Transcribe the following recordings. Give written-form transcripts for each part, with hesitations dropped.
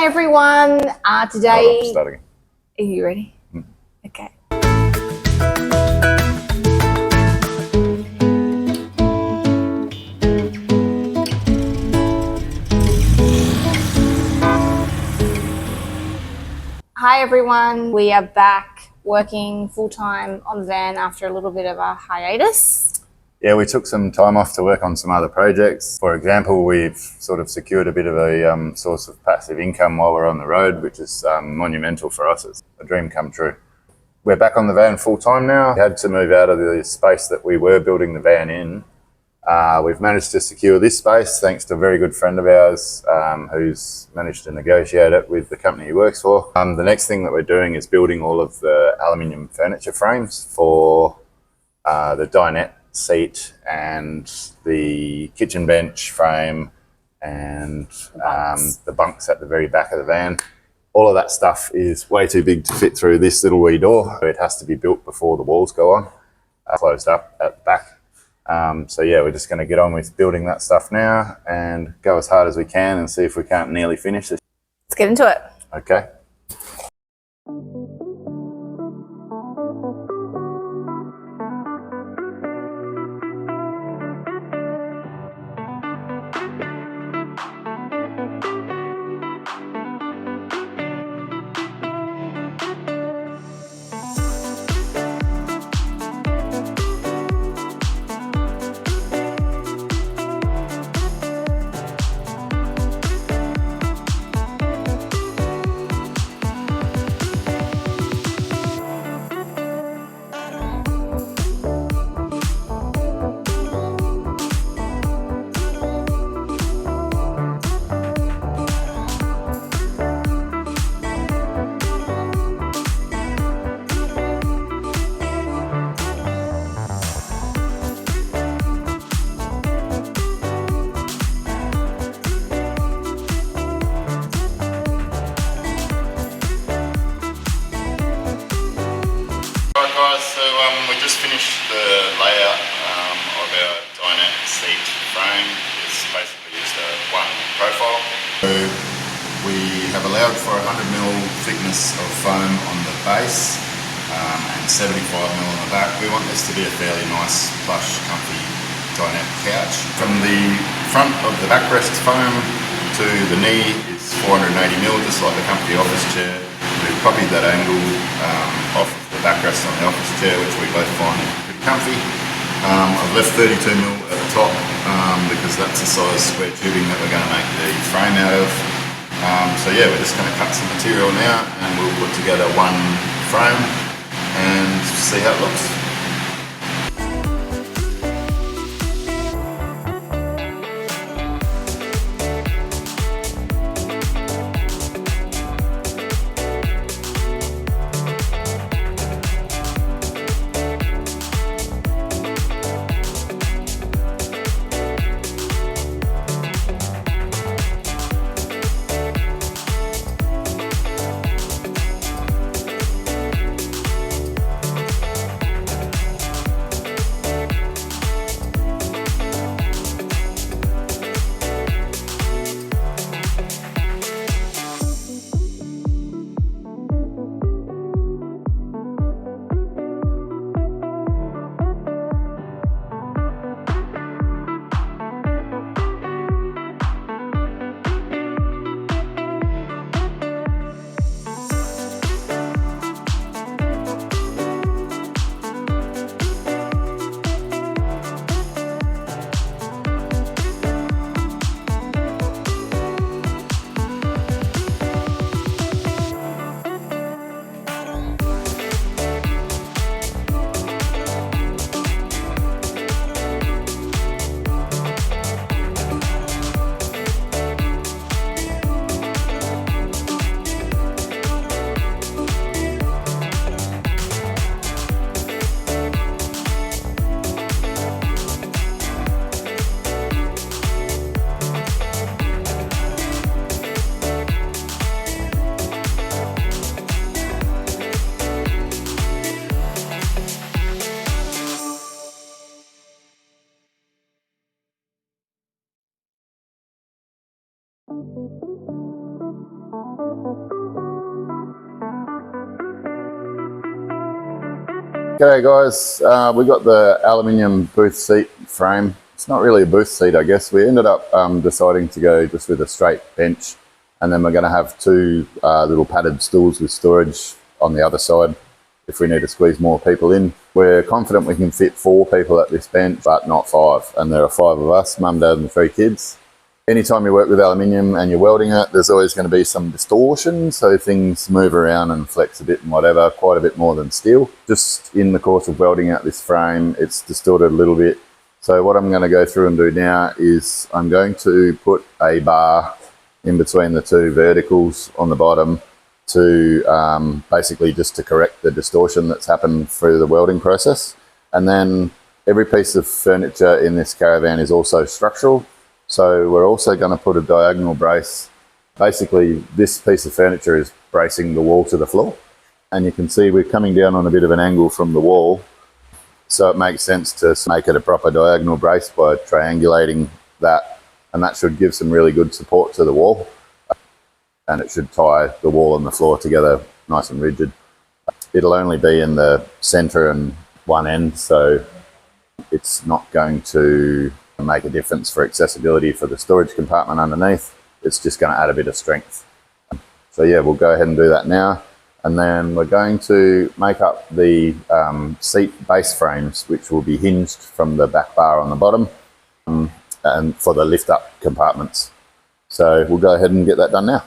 everyone. Today, Starting. Are you ready? Okay. Hi everyone, we are back working full-time on the van after a little bit of a hiatus. Yeah, we took some time off to work on some other projects. For example, we've sort of secured a bit of a source of passive income while we're on the road, which is monumental for us. It's a dream come true. We're back on the van full-time now. We had to move out of the space that we were building the van in. We've managed to secure this space thanks to a very good friend of ours who's managed to negotiate it with the company he works for. The next thing that we're doing is building all of the aluminium furniture frames for the dinette seat and the kitchen bench frame and the bunks at the very back of the van. All of that stuff is way too big to fit through this little wee door. It has to be built before the walls go on, closed up at the back. So yeah, we're just going to get on with building that stuff now and go as hard as we can and see if we can't nearly finish this. Let's get into it. Okay. So we just finished the layout of our dinette seat frame. It's basically just a one profile. So we have allowed for 100mm thickness of foam on the base and 75mm on the back. We want this to be a fairly nice, plush, comfy dinette couch. From the front of the backrest foam to the knee is 480mm, just like the comfy office chair. We've copied that angle off the backrest on the office chair, which we both find pretty comfy. I've left 32mm at the top because that's the size square tubing that we're going to make the frame out of. So yeah, we're just going to cut some material now and we'll put together one frame and see how it looks. G'day guys, we got the aluminium booth seat frame. It's not really a booth seat, I guess. We ended up deciding to go just with a straight bench, and then we're going to have two little padded stools with storage on the other side if we need to squeeze more people in. We're confident we can fit 4 people at this bench, but not 5, and there are 5 of us, mum, dad and 3 kids. Anytime you work with aluminium and you're welding it, there's always going to be some distortion, so things move around and flex a bit and whatever, quite a bit more than steel. Just in the course of welding out this frame, it's distorted a little bit. So what I'm going to go through and do now is I'm going to put a bar in between the 2 verticals on the bottom to basically just to correct the distortion that's happened through the welding process. And then every piece of furniture in this caravan is also structural. So we're also going to put a diagonal brace. Basically, this piece of furniture is bracing the wall to the floor. And you can see we're coming down on a bit of an angle from the wall. So it makes sense to make it a proper diagonal brace by triangulating that. And that should give some really good support to the wall. And it should tie the wall and the floor together nice and rigid. It'll only be in the center and one end, so it's not going to make a difference for accessibility for the storage compartment underneath. It's just going to add a bit of strength. So yeah, we'll go ahead and do that now. And then we're going to make up the seat base frames, which will be hinged from the back bar on the bottom and for the lift up compartments. So we'll go ahead and get that done now.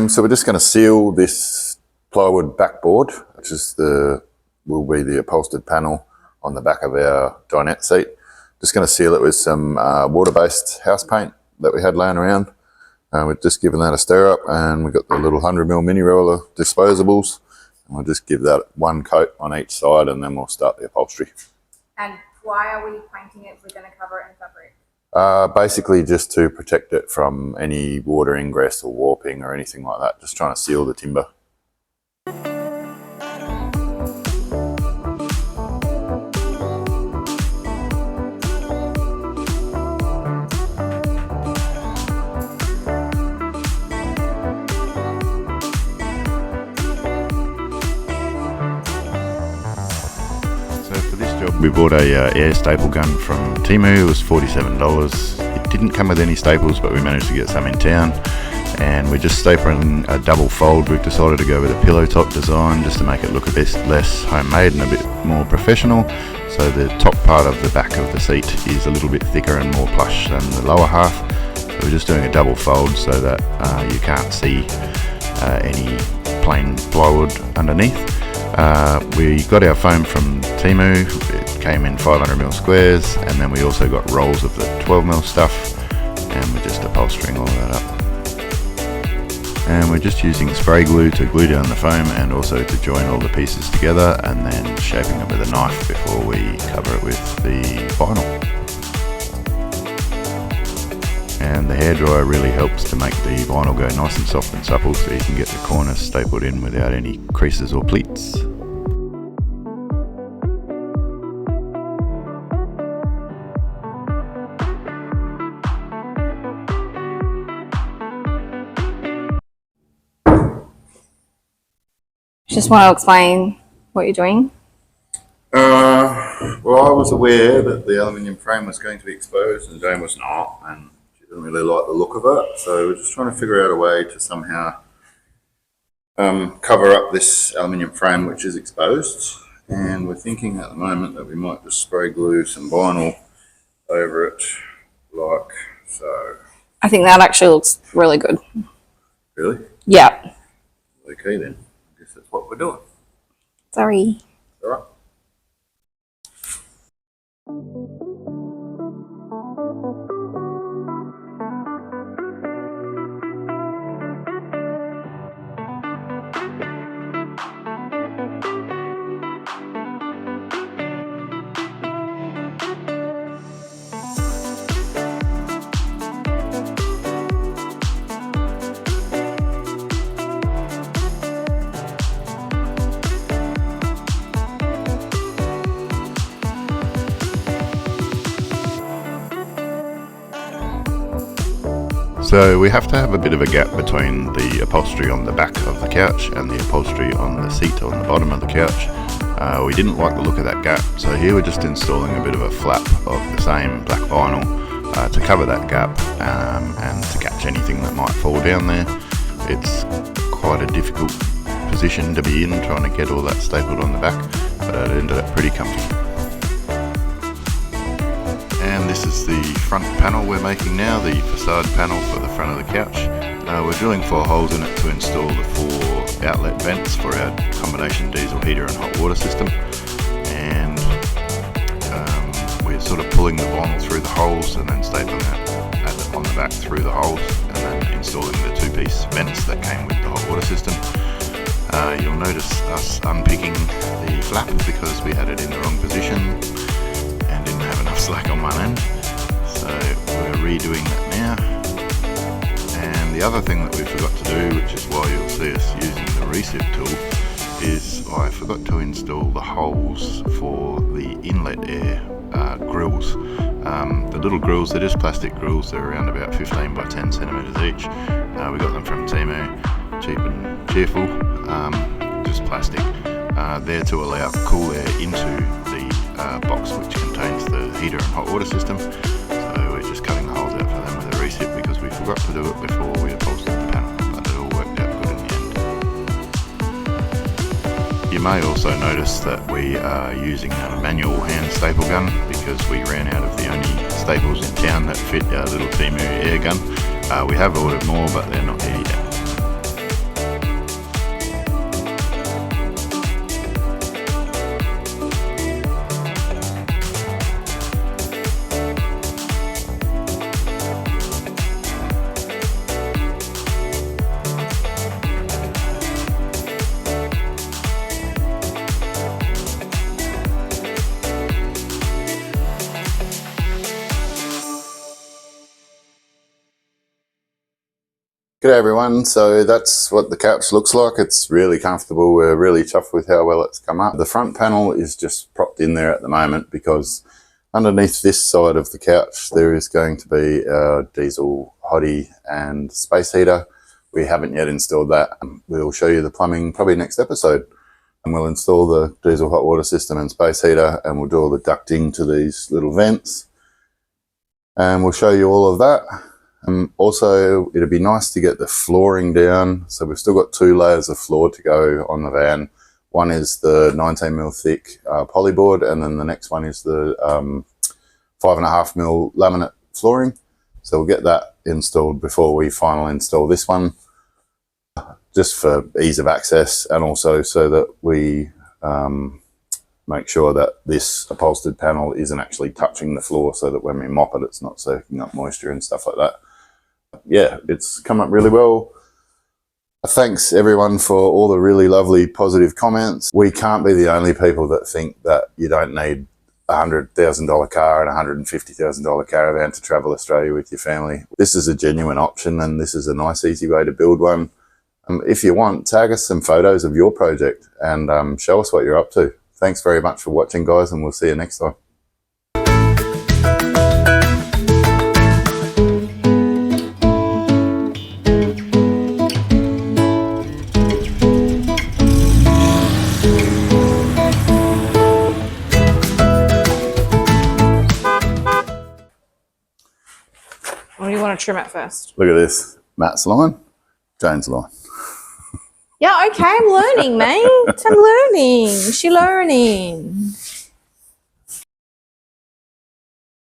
So we're just going to seal this plywood backboard, which is will be the upholstered panel on the back of our dinette seat. Just going to seal it with some water-based house paint that we had laying around. We've just given that a stir up, and we've got the little 100mm mini roller disposables. And we'll just give that one coat on each side, and then we'll start the upholstery. And why are we painting it if we're going to cover it in fabric? Basically just to protect it from any water ingress or warping or anything like that. Just trying to seal the timber. We bought a air staple gun from Temu. It was $47. It didn't come with any staples, but we managed to get some in town. And we're just stapling a double fold. We've decided to go with a pillow top design just to make it look a bit less homemade and a bit more professional. So the top part of the back of the seat is a little bit thicker and more plush than the lower half. So we're just doing a double fold so that you can't see any plain plywood underneath. We got our foam from Temu. It came in 500mm squares, and then we also got rolls of the 12mm stuff, and we're just upholstering all that up. And we're just using spray glue to glue down the foam and also to join all the pieces together, and then shaping it with a knife before we cover it with the vinyl. And the hairdryer really helps to make the vinyl go nice and soft and supple, so you can get the corners stapled in without any creases or pleats. Just want to explain what you're doing. Well, I was aware that the aluminium frame was going to be exposed and Jane was not, and she didn't really like the look of it, so we're just trying to figure out a way to somehow cover up this aluminium frame which is exposed, and we're thinking at the moment that we might just spray glue some vinyl over it like so. I think that actually looks really good. Really? Yeah. Okay then, I guess that's what we're doing. Sorry. All right. So we have to have a bit of a gap between the upholstery on the back of the couch and the upholstery on the seat on the bottom of the couch. We didn't like the look of that gap, so here we're just installing a bit of a flap of the same black vinyl to cover that gap and to catch anything that might fall down there. It's quite a difficult position to be in, trying to get all that stapled on the back, but it ended up pretty comfy. And this is the front panel we're making now, the facade panel for the front of the couch. We're drilling 4 holes in it to install the 4 outlet vents for our combination diesel heater and hot water system. And we're sort of pulling the vinyl through the holes and then stapling that on the back through the holes, and then installing the 2-piece vents that came with the hot water system. You'll notice us unpicking the flap because we had it in the wrong position and didn't have enough slack on one end. So we're redoing that now. And the other thing that we forgot to do, which is why you'll see us using the recip tool, is I forgot to install the holes for the inlet air grills. The little grills, they're just plastic grills, they're around about 15 by 10 centimetres each. We got them from Temu, cheap and cheerful, just plastic. There to allow cool air into the box which contains the heater and hot water system. So we're just cutting the holes out for them with a recip because we forgot to do it before we upholstered the panel, but it all worked out good in the end. You may also notice that we are using a manual hand staple gun because we ran out of the only staples in town that fit our little Temu air gun. We have ordered more, but they're not here yet. G'day everyone, so that's what the couch looks like. It's really comfortable. We're really chuffed with how well it's come up. The front panel is just propped in there at the moment because underneath this side of the couch there is going to be a diesel hottie and space heater. We haven't yet installed that. We'll show you the plumbing probably next episode, and we'll install the diesel hot water system and space heater, and we'll do all the ducting to these little vents, and we'll show you all of that. Also, it'd be nice to get the flooring down. So we've still got 2 layers of floor to go on the van. One is the 19mm thick polyboard, and then the next one is the 5.5mm laminate flooring. So we'll get that installed before we finally install this one, just for ease of access, and also so that we make sure that this upholstered panel isn't actually touching the floor, so that when we mop it, it's not soaking up moisture and stuff like that. Yeah, it's come up really well. Thanks everyone for all the really lovely positive comments. We can't be the only people that think that you don't need a $100,000 car and a $150,000 caravan to travel Australia with your family. This is a genuine option, and this is a nice easy way to build one. If you want, tag us some photos of your project and show us what you're up to. Thanks very much for watching, guys, and we'll see you next time. Or do you want to trim it first? Look at this. Matt's line, Jane's line. Yeah, okay, I'm learning, mate. I'm learning. She's learning.